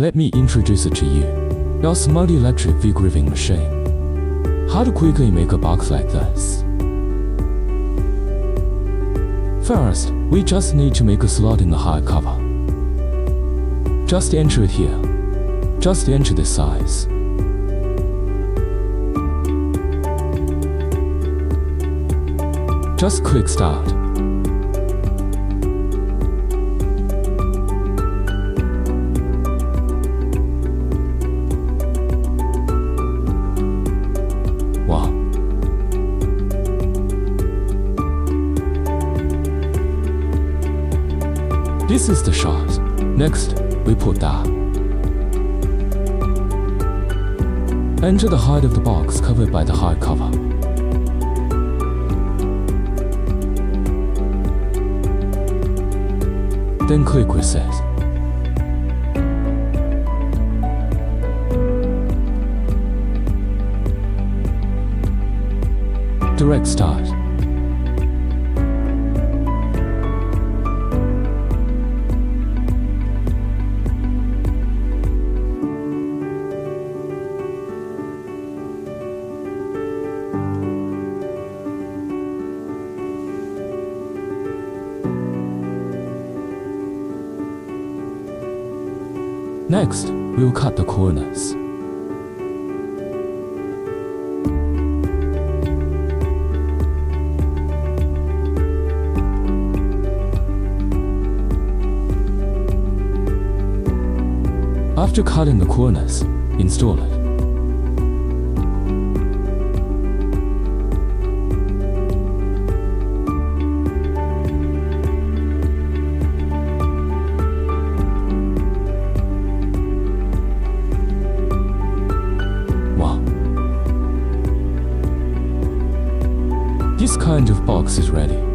Let me introduce it to you. Our smart electric V-graving machine. How to quickly make a box like this. First, we just need to make a slot in the hard cover. Just enter it here. Just enter the size. Just click start. Wow. This is the shot. Next, we put that. Enter the height of the box covered by the hard cover. Then click Reset. Direct Start. Next, we'll cut the corners. After cutting the corners, install it. This kind of box is ready.